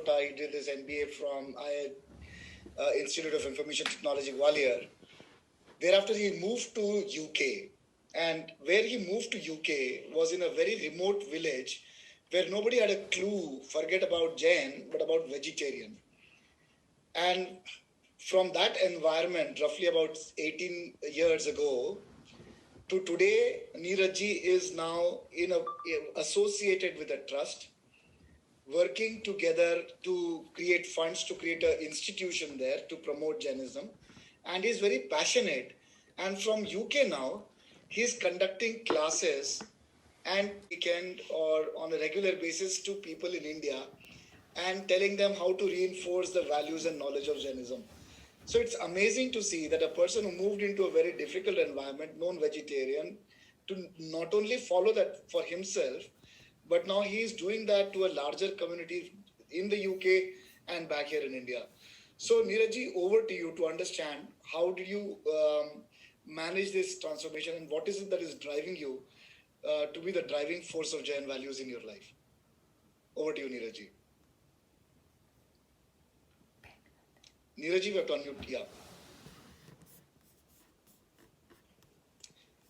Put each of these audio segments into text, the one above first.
Kota. He did his MBA from Institute of Information Technology, Gwalior. Thereafter, he moved to UK. And where he moved to UK was in a very remote village where nobody had a clue, forget about Jain, but about vegetarian. And from that environment, roughly about 18 years ago, to today, Neeraj is now associated with a trust, working together to create funds, to create an institution there to promote Jainism. And he's very passionate. And from UK now, he's conducting classes and weekend or on a regular basis to people in India and telling them how to reinforce the values and knowledge of Jainism. So it's amazing to see that a person who moved into a very difficult environment, known vegetarian, to not only follow that for himself, but now he is doing that to a larger community in the UK and back here in India. So Neeraj, over to you to understand how do you manage this transformation and what is it that is driving you to be the driving force of Jain values in your life? Over to you, Neeraj. Neeraj, we have to unmute. Yeah.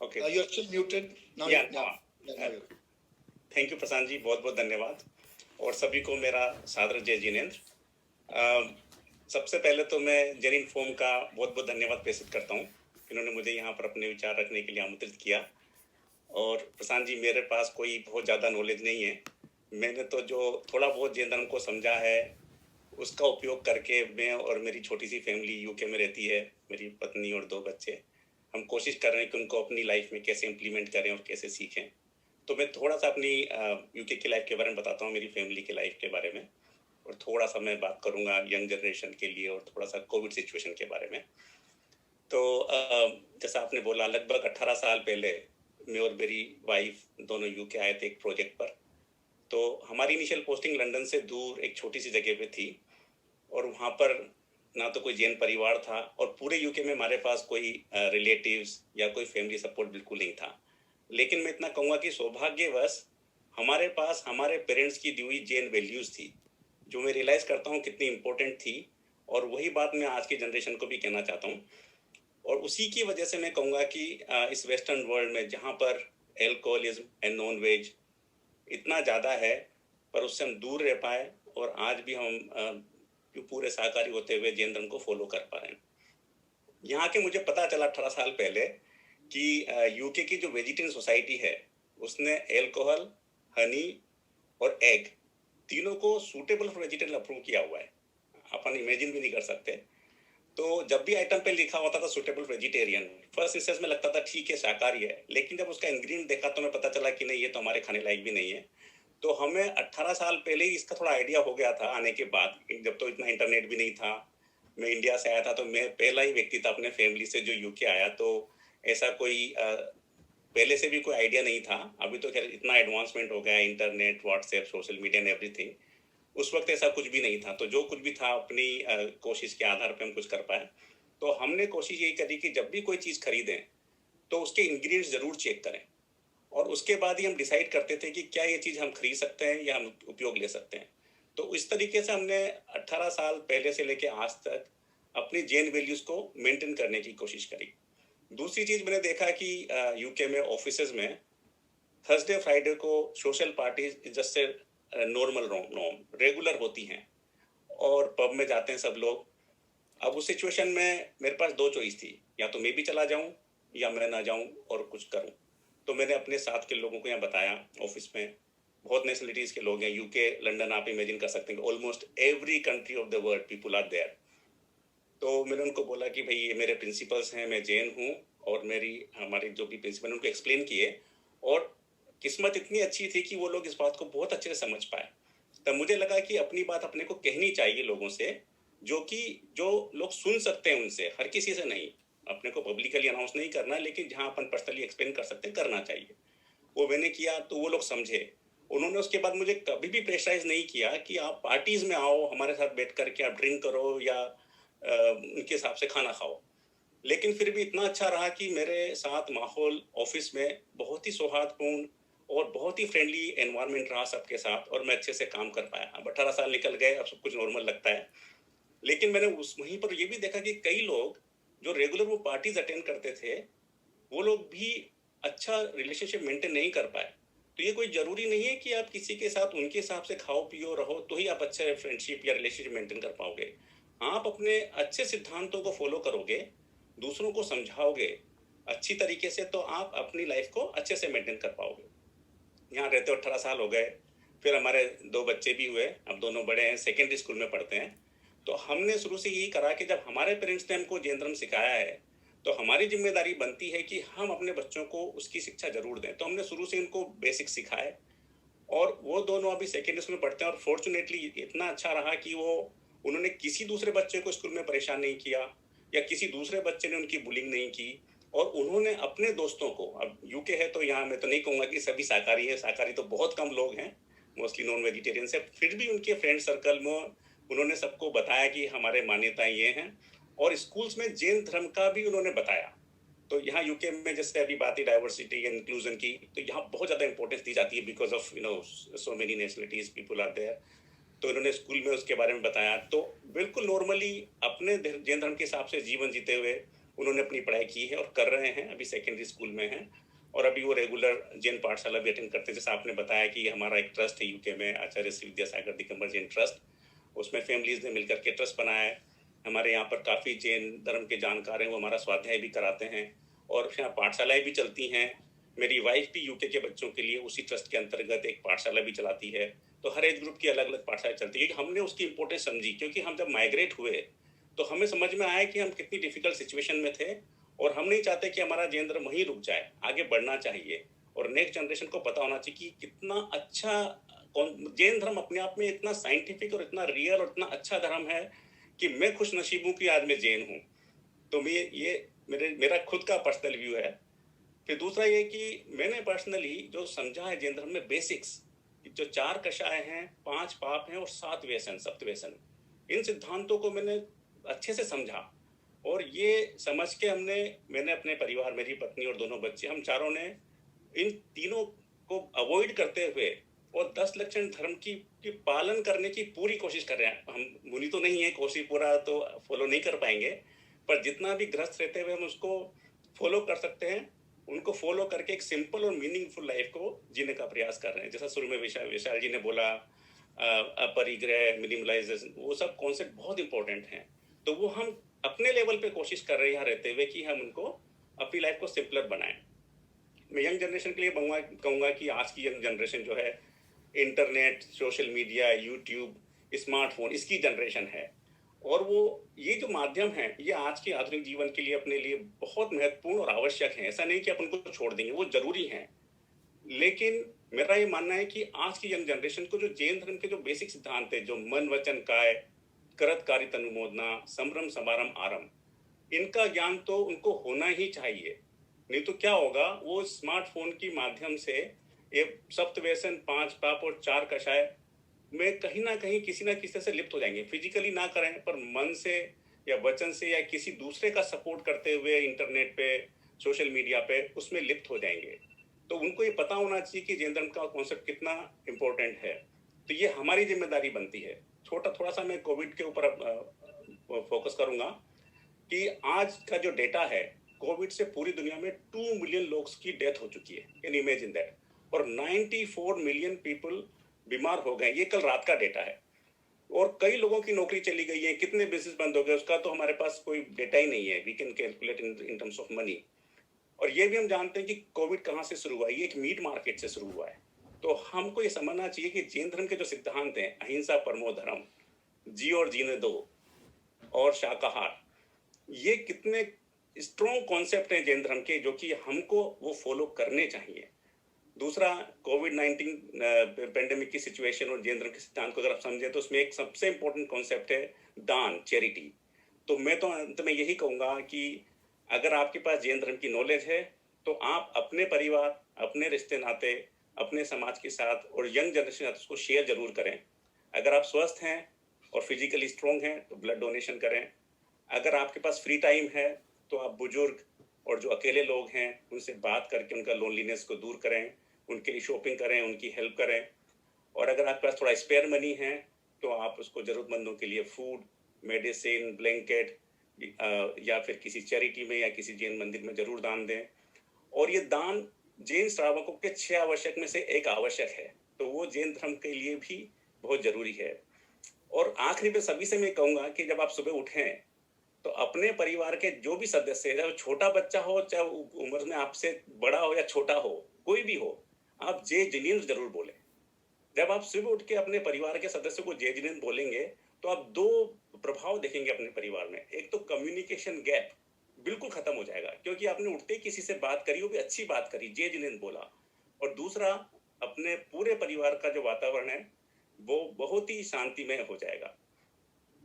Okay. You're still muted. Now thank you Prashant ji, बहुत बहुत धन्यवाद और सभी को मेरा सादर जय जिनेंद्र। सबसे पहले तो मैं जैन इन्फॉर्म का बहुत बहुत धन्यवाद प्रेषित करता हूँ, इन्होंने मुझे यहाँ पर अपने विचार रखने के लिए आमंत्रित किया। और प्रशांत जी, मेरे पास कोई बहुत ज़्यादा नॉलेज नहीं है, मैंने तो जो थोड़ा बहुत जैन धर्म को समझा है उसका उपयोग करके मैं और मेरी छोटी सी फैमिली यूके में रहती है, मेरी पत्नी और 2 बच्चे, हम कोशिश कर रहे हैं कि उनको अपनी लाइफ में कैसे इम्प्लीमेंट करें और कैसे सीखें। तो मैं थोड़ा सा अपनी यूके की लाइफ के बारे में बताता हूँ, मेरी फैमिली की लाइफ के बारे में, और थोड़ा सा मैं बात करूँगा यंग जनरेशन के लिए और थोड़ा सा कोविड सिचुएशन के बारे में। तो जैसा आपने बोला, लगभग 18 साल पहले मैं और मेरी वाइफ दोनों यूके आए थे एक प्रोजेक्ट पर। तो हमारी इनिशियल पोस्टिंग लंदन से दूर एक छोटी सी जगह पे थी और वहाँ पर ना तो कोई जैन परिवार था और पूरे यूके में हमारे पास कोई रिलेटिव्स या कोई फैमिली सपोर्ट बिल्कुल नहीं था। लेकिन मैं इतना कहूँगा कि सौभाग्यवश हमारे पास हमारे पेरेंट्स की दी हुई जैन वैल्यूज़ थी, जो मैं रियलाइज़ करता हूँ कितनी इम्पोर्टेंट थी, और वही बात मैं आज की जनरेशन को भी कहना चाहता हूँ। और उसी की वजह से मैं कहूँगा कि इस वेस्टर्न वर्ल्ड में जहाँ पर एल्कोहलिज्म एंड नॉन वेज इतना ज़्यादा है, पर उससे हम दूर रह पाए और आज भी हम पूरे शाकाहारी होते हुए जैन धर्म को फॉलो कर पा रहे हैं। यहाँ के मुझे पता चला 18 साल पहले कि यूके की जो वेजिटेरियन सोसाइटी है उसने एल्कोहल, हनी और एग तीनों को सूटेबल फॉर वेजिटेरियन अप्रूव किया हुआ है। अपन इमेजिन भी नहीं कर सकते। तो जब भी आइटम पे लिखा होता था सूटेबल वेजिटेरियन, फर्स्ट इंस्टेंस में लगता था ठीक है शाकाहारी है, लेकिन जब उसका इंग्रेडिएंट देखा तो हमें पता चला कि नहीं, ये तो हमारे खाने लायक भी नहीं है। तो हमें 18 साल पहले ही इसका थोड़ा आइडिया हो गया था आने के बाद, जब तो इतना इंटरनेट भी नहीं था। मैं इंडिया से आया था तो मैं पहला ही व्यक्ति था अपने फैमिली से जो यूके आया, तो ऐसा कोई पहले से भी कोई आइडिया नहीं था। अभी तो खैर इतना एडवांसमेंट हो गया है, internet, WhatsApp, social media and everything. उस वक्त ऐसा कुछ भी नहीं था, तो जो कुछ भी था अपनी कोशिश के आधार पे हम कुछ कर पाए। तो हमने कोशिश यही करी कि जब भी कोई चीज़ खरीदें तो उसके इंग्रेडिएंट्स ज़रूर चेक करें और उसके बाद ही हम डिसाइड करते थे कि क्या ये चीज़ हम खरीद सकते हैं या हम उपयोग ले सकते हैं। तो इस तरीके से हमने 18 साल पहले से लेके आज तक अपनी जैन वैल्यूज़ को मेंटेन करने की कोशिश करी। दूसरी चीज़ मैंने देखा कि यूके में ऑफिसेज में थर्सडे फ्राइडे को social parties just say normal norm regular होती हैं और पब में जाते हैं सब लोग। अब उस सिचुएशन में मेरे पास 2 चॉइस थी, या तो मैं भी चला जाऊं या मैं ना जाऊं और कुछ करूं। तो मैंने अपने साथ के लोगों को यहाँ बताया, ऑफिस में बहुत नेशनलिटीज़ के लोग हैं, यूके, लंदन, आप इमेजिन कर सकते हैं almost every country of the world people are there. तो मैंने उनको बोला कि भाई ये मेरे प्रिंसिपल्स हैं, मैं जैन हूँ, और हमारे जो भी प्रिंसिपल उनको एक्सप्लेन किए, और किस्मत इतनी अच्छी थी कि वो लोग इस बात को बहुत अच्छे से समझ पाए। तब मुझे लगा कि अपनी बात अपने को कहनी चाहिए लोगों से, जो लोग सुन सकते हैं उनसे, हर किसी से नहीं। अपने को पब्लिकली अनाउंस नहीं करना, लेकिन जहाँ अपन पर्सनली एक्सप्लेन कर सकते हैं करना चाहिए। वो मैंने किया तो वो लोग समझे। उन्होंने उसके बाद मुझे कभी भी प्रेशराइज नहीं किया कि आप पार्टीज में आओ, हमारे साथ बैठ कर के आप ड्रिंक करो या उनके हिसाब से खाना खाओ। लेकिन फिर भी इतना अच्छा रहा कि मेरे साथ माहौल ऑफिस में बहुत ही सौहार्दपूर्ण और बहुत ही फ्रेंडली एनवायरनमेंट रहा सबके साथ और मैं अच्छे से काम कर पाया। अब 18 साल निकल गए, अब सब कुछ नॉर्मल लगता है। लेकिन मैंने उस वहीं पर ये भी देखा कि कई लोग जो रेगुलर वो पार्टीज अटेंड करते थे, वो लोग भी अच्छा रिलेशनशिप मेंटेन नहीं कर पाए। तो ये कोई ज़रूरी नहीं है कि आप किसी के साथ उनके हिसाब से खाओ पियो रहो तो ही आप अच्छा फ्रेंडशिप या रिलेशनशिप मेंटेन कर पाओगे। आप अपने अच्छे सिद्धांतों को फॉलो करोगे, दूसरों को समझाओगे अच्छी तरीके से, तो आप अपनी लाइफ को अच्छे से मेंटेन कर पाओगे। यहाँ रहते 18 साल हो गए, फिर हमारे 2 बच्चे भी हुए, अब दोनों बड़े हैं, सेकेंडरी स्कूल में पढ़ते हैं। तो हमने शुरू से यही करा कि जब हमारे पेरेंट्स ने हमको जैन धर्म सिखाया है, तो हमारी जिम्मेदारी बनती है कि हम अपने बच्चों को उसकी शिक्षा जरूर दें। तो हमने शुरू से इनको बेसिक सिखाए और वो दोनों अभी सेकेंडरी स्कूल में पढ़ते हैं और फॉर्चुनेटली इतना अच्छा रहा कि वो उन्होंने किसी दूसरे बच्चे को स्कूल में परेशान नहीं किया या किसी दूसरे बच्चे ने उनकी बुलिंग नहीं की। और उन्होंने अपने दोस्तों को, अब यूके है तो यहाँ मैं तो नहीं कहूँगा कि सभी शाकाहारी है, शाकाहारी तो बहुत कम लोग हैं, मोस्टली नॉन वेजिटेरियन से, फिर भी उनके फ्रेंड सर्कल में उन्होंने सबको बताया कि हमारे मान्यताएं ये हैं। और स्कूल्स में जैन धर्म का भी उन्होंने बताया। तो यहाँ यूके में जैसे अभी बात है डाइवर्सिटी एंड इंक्लूजन की, तो यहाँ बहुत ज़्यादा इंपॉर्टेंस दी जाती है because of so many nationalities people are there. तो इन्होंने स्कूल में उसके बारे में बताया। तो बिल्कुल नॉर्मली अपने जैन धर्म के हिसाब से जीवन जीते हुए उन्होंने अपनी पढ़ाई की है और कर रहे हैं, अभी सेकेंडरी स्कूल में हैं। और अभी वो रेगुलर जैन पाठशाला भी अटेंड करते हैं। जैसे आपने बताया कि हमारा एक ट्रस्ट है यूके में, आचार्य श्री विद्यासागर दिगंबर जैन ट्रस्ट, उसमें फैमिलीज ने मिलकर के ट्रस्ट बनाया है। हमारे यहाँ पर काफ़ी जैन धर्म के जानकार हैं, वो हमारा स्वाध्याय भी कराते हैं और यहाँ पाठशालाएँ भी चलती हैं। मेरी वाइफ भी यूके के बच्चों के लिए उसी ट्रस्ट के अंतर्गत एक पाठशाला भी चलाती है। तो हर एज ग्रुप की अलग अलग पाठशाला चलती है, क्योंकि हमने उसकी इंपॉर्टेंस समझी। क्योंकि हम जब माइग्रेट हुए तो हमें समझ में आया कि हम कितनी डिफिकल्ट सिचुएशन में थे और हम नहीं चाहते कि हमारा जैन धर्म वहीं रुक जाए, आगे बढ़ना चाहिए। और नेक्स्ट जनरेशन को पता होना चाहिए कि कितना अच्छा जैन धर्म अपने आप में इतना साइंटिफिक और इतना रियल और इतना अच्छा धर्म है कि मैं खुश नसीब हूँ कि आज मैं जैन हूँ। तो मैं ये मेरा खुद का पर्सनल व्यू है। फिर दूसरा ये कि मैंने पर्सनली जो समझा है जैन धर्म में बेसिक्स, जो 4 कषाय हैं, 5 पाप हैं और 7 व्यसन, सप्त व्यसन, इन सिद्धांतों को मैंने अच्छे से समझा। और ये समझ के मैंने अपने परिवार, मेरी पत्नी और दोनों बच्चे, हम चारों ने इन तीनों को अवॉइड करते हुए और 10 लक्षण धर्म की पालन करने की पूरी कोशिश कर रहे हैं। हम मुनि तो नहीं है, कोशिश पूरा तो फॉलो नहीं कर पाएंगे, पर जितना भी ग्रस्त रहते हुए हम उसको फॉलो कर सकते हैं, उनको फॉलो करके एक सिंपल और मीनिंगफुल लाइफ को जीने का प्रयास कर रहे हैं। जैसा शुरू में विशाल जी ने बोला, अपरिग्रह, मिनिमलाइजेशन, वो सब कॉन्सेप्ट बहुत इंपॉर्टेंट हैं। तो वो हम अपने लेवल पे कोशिश कर रहे हैं यहाँ रहते हुए कि हम उनको अपनी लाइफ को सिंपलर बनाएं। मैं यंग जनरेशन के लिए कहूँगा कि आज की यंग जनरेशन जो है, internet, social media, YouTube, smartphone, इसकी जनरेशन है। और वो ये जो माध्यम है, ये आज के आधुनिक जीवन के लिए अपने लिए बहुत महत्वपूर्ण और आवश्यक है। ऐसा नहीं कि आप उनको छोड़ देंगे, वो जरूरी हैं। लेकिन मेरा ये मानना है कि आज की यंग जनरेशन को जो जैन धर्म के जो बेसिक सिद्धांत है, जो मन वचन काय, करत कार्य तनुमोदना, संभ्रम समारंभ आरंभ, इनका ज्ञान तो उनको होना ही चाहिए। नहीं तो क्या होगा, वो स्मार्टफोन की माध्यम से ये सप्त व्यसन, 5 पाप और 4 कषाय में कहीं ना कहीं किसी ना किसी से लिप्त हो जाएंगे। फिजिकली ना करें पर मन से या वचन से या किसी दूसरे का सपोर्ट करते हुए इंटरनेट पे, सोशल मीडिया पे, उसमें लिप्त हो जाएंगे। तो उनको ये पता होना चाहिए कि जैन धर्म का कॉन्सेप्ट कितना इम्पोर्टेंट है। तो ये हमारी जिम्मेदारी बनती है। थोड़ा सा मैं कोविड के ऊपर फोकस करूंगा कि आज का जो डेटा है, कोविड से पूरी दुनिया में 2 मिलियन लोग की डेथ हो चुकी है, कैन इमेजिन दैट। और 94 मिलियन पीपल बीमार हो गए, ये कल रात का डेटा है। और कई लोगों की नौकरी चली गई है, कितने बिजनेस बंद हो गए, उसका तो हमारे पास कोई डेटा ही नहीं है, we can calculate in terms of money. और ये भी हम जानते हैं कि कोविड कहाँ से शुरू हुआ है, ये एक मीट मार्केट से शुरू हुआ है। तो हमको ये समझना चाहिए कि जैन धर्म के जो सिद्धांत हैं, अहिंसा परमो धर्म, जी और जीने दो, और शाकाहार, ये कितने स्ट्रॉन्ग कॉन्सेप्ट हैं जैन धर्म के, जो कि हमको वो फॉलो करने चाहिए। दूसरा, कोविड-19 पेंडेमिक की सिचुएशन और जैन धर्म के सिद्धांत को अगर आप समझें तो उसमें एक सबसे इंपॉर्टेंट कॉन्सेप्ट है दान, चैरिटी। तो मैं तो अंत में यही कहूँगा कि अगर आपके पास जैन धर्म की नॉलेज है तो आप अपने परिवार, अपने रिश्ते नाते, अपने समाज के साथ और यंग जनरेशन के साथ उसको शेयर जरूर करें। अगर आप स्वस्थ हैं और फिजिकली स्ट्रॉन्ग हैं तो ब्लड डोनेशन करें। अगर आपके पास फ्री टाइम है तो आप बुजुर्ग और जो अकेले लोग हैं उनसे बात करके उनका लोनलीनेस को दूर करें। उनके लिए शॉपिंग करें, उनकी हेल्प करें। और अगर आपके पास थोड़ा स्पेयर मनी है तो आप उसको ज़रूरतमंदों के लिए फूड, मेडिसिन, ब्लैंकेट या फिर किसी चैरिटी में या किसी जैन मंदिर में ज़रूर दान दें। और ये दान जैन श्रावकों के 6 आवश्यक में से एक आवश्यक है, तो वो जैन धर्म के लिए भी बहुत ज़रूरी है। और आखिरी में सभी से मैं कहूँगा कि जब आप सुबह उठें तो अपने परिवार के जो भी सदस्य है, चाहे वो छोटा बच्चा हो, चाहे वो उम्र में आपसे बड़ा हो या छोटा हो, कोई भी हो, आप जय जिनेंद्र जरूर बोलें। जब आप सुबह उठ के अपने परिवार के सदस्यों को जय जिनेंद्र बोलेंगे तो आप दो प्रभाव देखेंगे अपने परिवार में। एक तो कम्युनिकेशन गैप बिल्कुल खत्म हो जाएगा, क्योंकि आपने उठते ही किसी से बात करी, वो भी अच्छी बात करी, जय जिनेंद्र बोला। और दूसरा, अपने पूरे परिवार का जो वातावरण है वो बहुत ही शांतिमय हो जाएगा।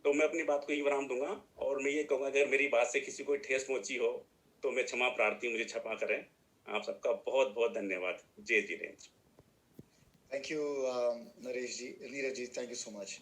तो मैं अपनी बात को ही विराम दूंगा और मैं ये कहूँगा, अगर मेरी बात से किसी को ठेस पहुंची हो तो मैं क्षमा प्रार्थी, मुझे क्षमा करें। आप सबका बहुत बहुत धन्यवाद। जय Jinendra. Thank you, Naresh ji, Neeraj ji. Thank you so much.